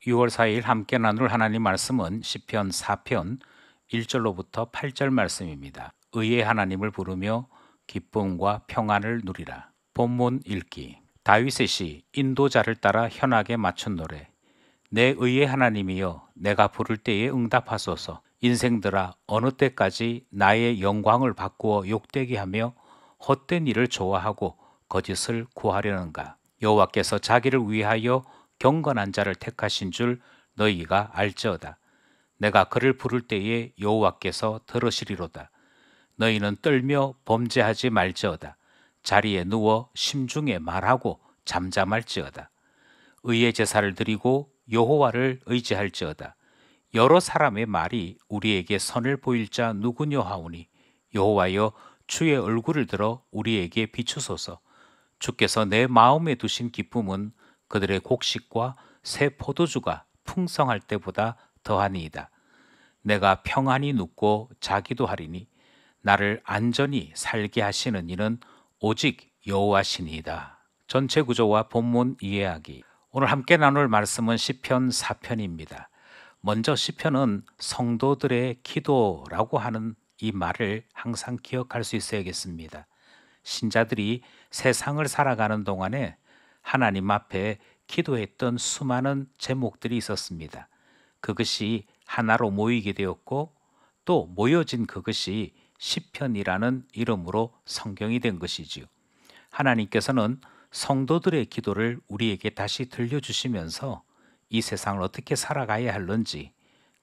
6월 4일 함께 나눌 하나님 말씀은 시편 4편 1절로부터 8절 말씀입니다. 의의 하나님을 부르며 기쁨과 평안을 누리라. 본문 읽기. 다윗의 시 인도자를 따라 현악에 맞춘 노래. 내 의의 하나님이여 내가 부를 때에 응답하소서. 인생들아 어느 때까지 나의 영광을 바꾸어 욕되게 하며 헛된 일을 좋아하고 거짓을 구하려는가. 여호와께서 자기를 위하여 경건한 자를 택하신 줄 너희가 알지어다. 내가 그를 부를 때에 여호와께서 들으시리로다. 너희는 떨며 범죄하지 말지어다. 자리에 누워 심중에 말하고 잠잠할지어다. 의의 제사를 드리고 여호와를 의지할지어다. 여러 사람의 말이 우리에게 선을 보일 자 누구뇨 하오니 여호와여 주의 얼굴을 들어 우리에게 비추소서. 주께서 내 마음에 두신 기쁨은 그들의 곡식과 새 포도주가 풍성할 때보다 더하니이다. 내가 평안히 눕고 자기도 하리니 나를 안전히 살게 하시는 이는 오직 여호와시니이다. 전체 구조와 본문 이해하기. 오늘 함께 나눌 말씀은 시편 4편입니다. 먼저 시편은 성도들의 기도라고 하는 이 말을 항상 기억할 수 있어야겠습니다. 신자들이 세상을 살아가는 동안에 하나님 앞에 기도했던 수많은 제목들이 있었습니다. 그것이 하나로 모이게 되었고 또 모여진 그것이 시편이라는 이름으로 성경이 된 것이지요. 하나님께서는 성도들의 기도를 우리에게 다시 들려주시면서 이 세상을 어떻게 살아가야 할는지,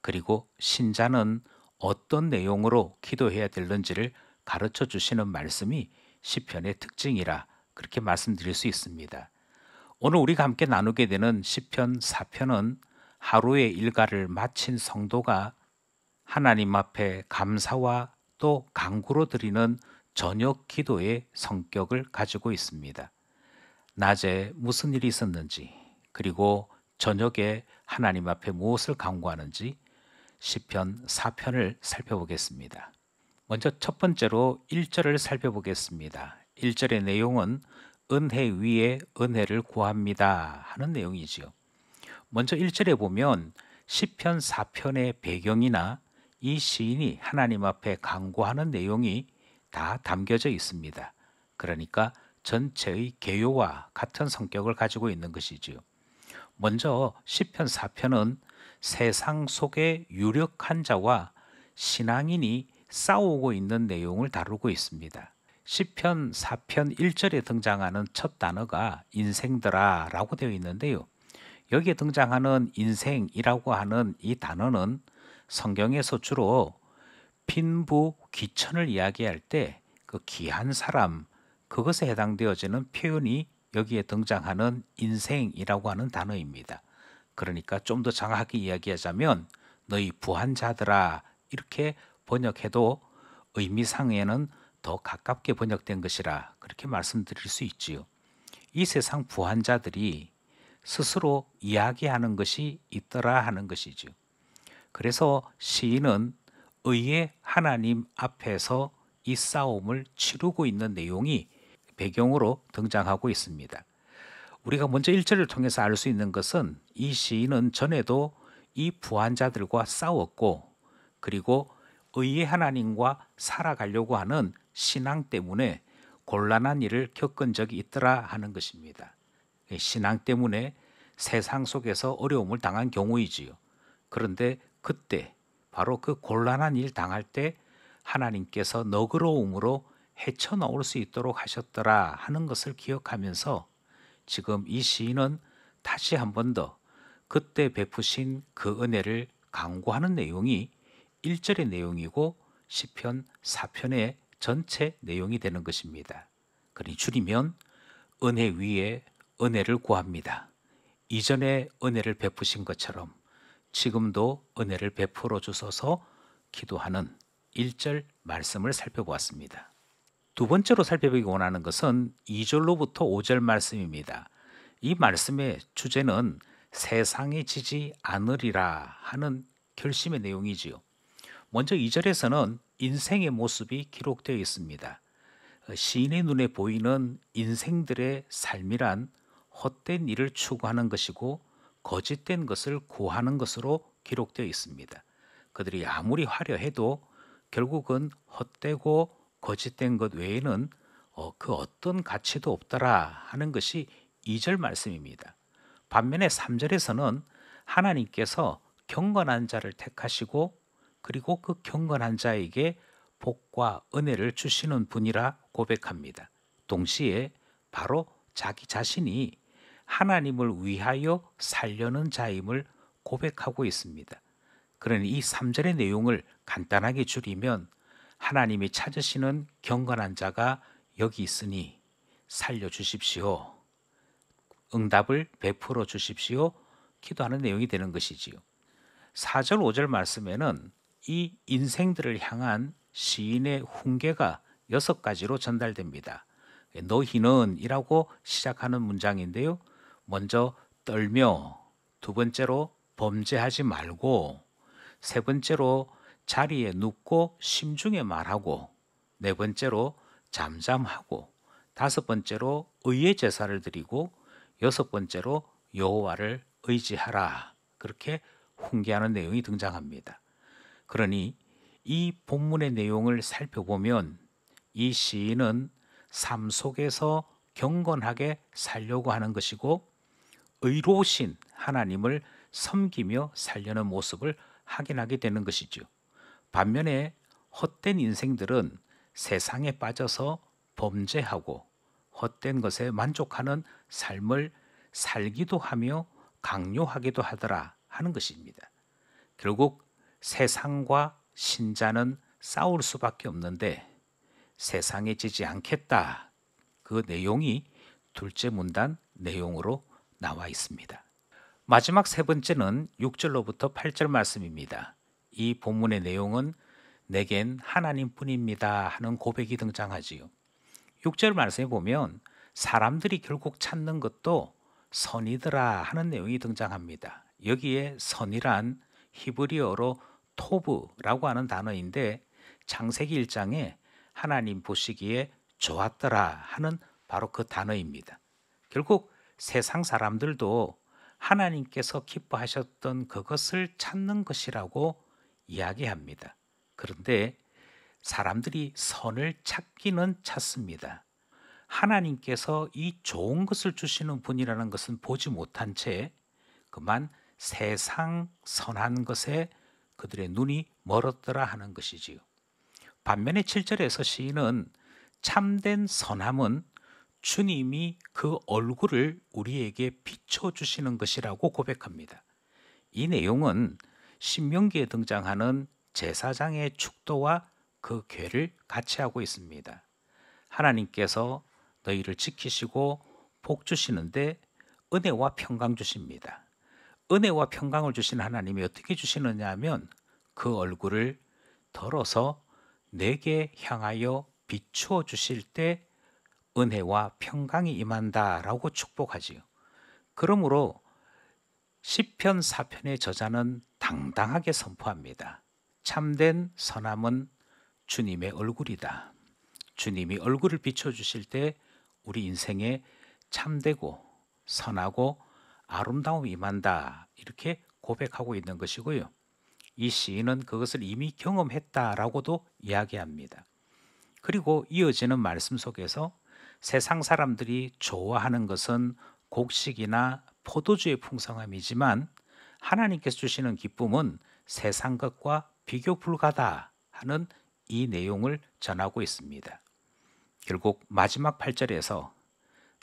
그리고 신자는 어떤 내용으로 기도해야 될는지를 가르쳐 주시는 말씀이 시편의 특징이라 그렇게 말씀드릴 수 있습니다. 오늘 우리가 함께 나누게 되는 시편 4편은 하루의 일과를 마친 성도가 하나님 앞에 감사와 또 간구로 드리는 저녁 기도의 성격을 가지고 있습니다. 낮에 무슨 일이 있었는지, 그리고 저녁에 하나님 앞에 무엇을 간구하는지 시편 4편을 살펴보겠습니다. 먼저 첫 번째로 1절을 살펴보겠습니다. 1절의 내용은 은혜 위에 은혜를 구합니다 하는 내용이지요. 먼저 1절에 보면 시편 4편의 배경이나 이 시인이 하나님 앞에 간구하는 내용이 다 담겨져 있습니다. 그러니까 전체의 개요와 같은 성격을 가지고 있는 것이지요. 먼저 시편 4편은 세상 속의 유력한 자와 신앙인이 싸우고 있는 내용을 다루고 있습니다. 시편 4편 1절에 등장하는 첫 단어가 인생들아 라고 되어 있는데요. 여기에 등장하는 인생이라고 하는 이 단어는 성경에서 주로 빈부 귀천을 이야기할 때 그 귀한 사람, 그것에 해당되어지는 표현이 여기에 등장하는 인생이라고 하는 단어입니다. 그러니까 좀 더 정확하게 이야기하자면 너희 부한 자들아 이렇게 번역해도 의미상에는 더 가깝게 번역된 것이라 그렇게 말씀드릴 수 있지요. 이 세상 부한 자들이 스스로 이야기하는 것이 있더라 하는 것이죠. 그래서 시인은 의의 하나님 앞에서 이 싸움을 치르고 있는 내용이 배경으로 등장하고 있습니다. 우리가 먼저 1절을 통해서 알 수 있는 것은 이 시인은 전에도 이 부한 자들과 싸웠고, 그리고 의의 하나님과 살아가려고 하는 신앙 때문에 곤란한 일을 겪은 적이 있더라 하는 것입니다. 신앙 때문에 세상 속에서 어려움을 당한 경우이지요. 그런데 그때 바로 그 곤란한 일 당할 때 하나님께서 너그러움으로 헤쳐나올 수 있도록 하셨더라 하는 것을 기억하면서 지금 이 시인은 다시 한 번 더 그때 베푸신 그 은혜를 간구하는 내용이 1절의 내용이고 시편 4편의 전체 내용이 되는 것입니다. 그러니 줄이면 은혜 위에 은혜를 구합니다. 이전에 은혜를 베푸신 것처럼 지금도 은혜를 베풀어 주소서 기도하는 1절 말씀을 살펴보았습니다. 두 번째로 살펴보기 원하는 것은 2절로부터 5절 말씀입니다. 이 말씀의 주제는 세상에 지지 않으리라 하는 결심의 내용이지요. 먼저 2절에서는 인생의 모습이 기록되어 있습니다. 시인의 눈에 보이는 인생들의 삶이란 헛된 일을 추구하는 것이고 거짓된 것을 구하는 것으로 기록되어 있습니다. 그들이 아무리 화려해도 결국은 헛되고 거짓된 것 외에는 그 어떤 가치도 없더라 하는 것이 2절 말씀입니다. 반면에 3절에서는 하나님께서 경건한 자를 택하시고 그리고 그 경건한 자에게 복과 은혜를 주시는 분이라 고백합니다. 동시에 바로 자기 자신이 하나님을 위하여 살려는 자임을 고백하고 있습니다. 그러니 이 3절의 내용을 간단하게 줄이면 하나님이 찾으시는 경건한 자가 여기 있으니 살려주십시오. 응답을 베풀어 주십시오. 기도하는 내용이 되는 것이지요. 4절, 5절 말씀에는 이 인생들을 향한 시인의 훈계가 6가지로 전달됩니다. 너희는 이라고 시작하는 문장인데요. 먼저 떨며, 두 번째로 범죄하지 말고, 세 번째로 자리에 눕고 심중에 말하고, 네 번째로 잠잠하고, 다섯 번째로 의의 제사를 드리고, 여섯 번째로 여호와를 의지하라. 그렇게 훈계하는 내용이 등장합니다. 그러니 이 본문의 내용을 살펴보면 이 시인은 삶 속에서 경건하게 살려고 하는 것이고 의로우신 하나님을 섬기며 살려는 모습을 확인하게 되는 것이죠. 반면에 헛된 인생들은 세상에 빠져서 범죄하고 헛된 것에 만족하는 삶을 살기도 하며 강요하기도 하더라 하는 것입니다. 결국 세상과 신자는 싸울 수밖에 없는데 세상에 지지 않겠다. 그 내용이 둘째 문단 내용으로 나와 있습니다. 마지막 세 번째는 6절로부터 8절 말씀입니다. 이 본문의 내용은 내겐 하나님뿐입니다 하는 고백이 등장하지요. 6절 말씀에 보면 사람들이 결국 찾는 것도 선이더라 하는 내용이 등장합니다. 여기에 선이란 히브리어로 토브라고 하는 단어인데 창세기 1장에 하나님 보시기에 좋았더라 하는 바로 그 단어입니다. 결국 세상 사람들도 하나님께서 기뻐하셨던 그것을 찾는 것이라고 이야기합니다. 그런데 사람들이 선을 찾기는 찾습니다. 하나님께서 이 좋은 것을 주시는 분이라는 것은 보지 못한 채 그만 세상 선한 것에 그들의 눈이 멀었더라 하는 것이지요. 반면에 7절에서 시인은 참된 선함은 주님이 그 얼굴을 우리에게 비춰주시는 것이라고 고백합니다. 이 내용은 신명기에 등장하는 제사장의 축도와 그 궤를 같이 하고 있습니다. 하나님께서 너희를 지키시고 복 주시는데 은혜와 평강 주십니다. 은혜와 평강을 주신 하나님이 어떻게 주시느냐 하면 그 얼굴을 덜어서 내게 향하여 비추어 주실 때 은혜와 평강이 임한다라고 축복하지요. 그러므로 시편 4편의 저자는 당당하게 선포합니다. 참된 선함은 주님의 얼굴이다. 주님이 얼굴을 비춰주실 때 우리 인생에 참되고 선하고 아름다움이 임한다. 이렇게 고백하고 있는 것이고요. 이 시인은 그것을 이미 경험했다라고도 이야기합니다. 그리고 이어지는 말씀 속에서 세상 사람들이 좋아하는 것은 곡식이나 포도주의 풍성함이지만 하나님께서 주시는 기쁨은 세상 것과 비교 불가다 하는 이 내용을 전하고 있습니다. 결국 마지막 8절에서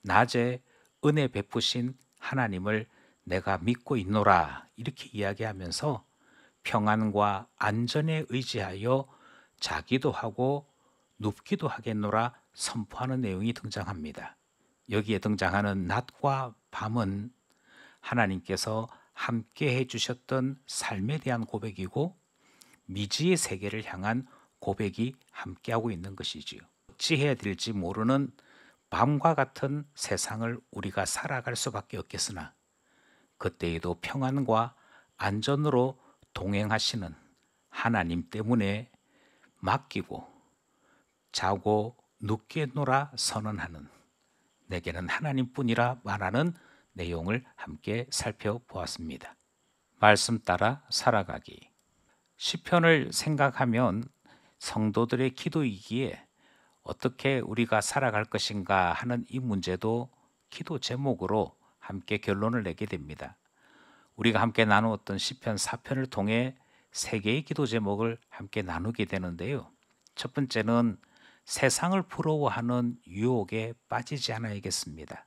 낮에 은혜 베푸신 하나님을 내가 믿고 있노라 이렇게 이야기하면서 평안과 안전에 의지하여 자기도 하고 눕기도 하겠노라 선포하는 내용이 등장합니다. 여기에 등장하는 낮과 밤은 하나님께서 함께 해주셨던 삶에 대한 고백이고 미지의 세계를 향한 고백이 함께하고 있는 것이지요. 어찌해야 될지 모르는 밤과 같은 세상을 우리가 살아갈 수밖에 없겠으나 그때에도 평안과 안전으로 동행하시는 하나님 때문에 맡기고 자고 눕게 놀아 선언하는 내게는 하나님뿐이라 말하는 내용을 함께 살펴보았습니다. 말씀 따라 살아가기. 시편을 생각하면 성도들의 기도이기에 어떻게 우리가 살아갈 것인가 하는 이 문제도 기도 제목으로 함께 결론을 내게 됩니다. 우리가 함께 나누었던 시편 4편을 통해 세 개의 기도 제목을 함께 나누게 되는데요. 첫 번째는 세상을 부러워하는 유혹에 빠지지 않아야겠습니다.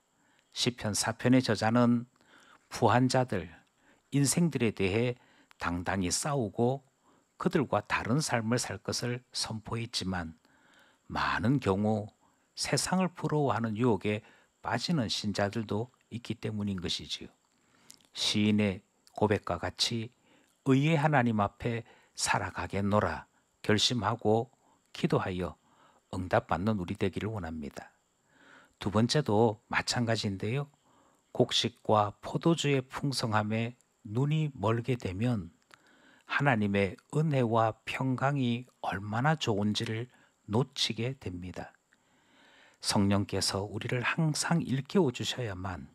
시편 4편의 저자는 부한 자들, 인생들에 대해 당당히 싸우고 그들과 다른 삶을 살 것을 선포했지만 많은 경우 세상을 부러워하는 유혹에 빠지는 신자들도 있기 때문인 것이지요. 시인의 고백과 같이 의의 하나님 앞에 살아가겠노라 결심하고 기도하여 응답받는 우리 되기를 원합니다. 두 번째도 마찬가지인데요. 곡식과 포도주의 풍성함에 눈이 멀게 되면 하나님의 은혜와 평강이 얼마나 좋은지를 놓치게 됩니다. 성령께서 우리를 항상 일깨워 주셔야만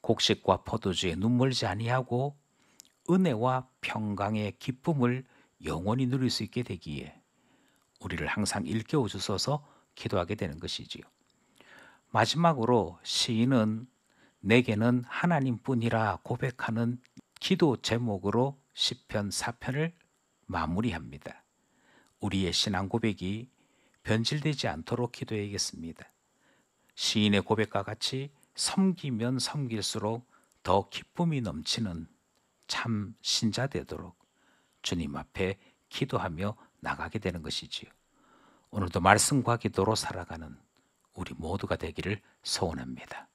곡식과 포도주에 눈멀지 아니하고 은혜와 평강의 기쁨을 영원히 누릴 수 있게 되기에 우리를 항상 일깨워 주셔서 기도하게 되는 것이지요. 마지막으로 시인은 내게는 하나님뿐이라 고백하는 기도 제목으로 시편 4편을 마무리합니다. 우리의 신앙 고백이 변질되지 않도록 기도해야겠습니다. 시인의 고백과 같이 섬기면 섬길수록 더 기쁨이 넘치는 참 신자 되도록 주님 앞에 기도하며 나가게 되는 것이지요. 오늘도 말씀과 기도로 살아가는 우리 모두가 되기를 소원합니다.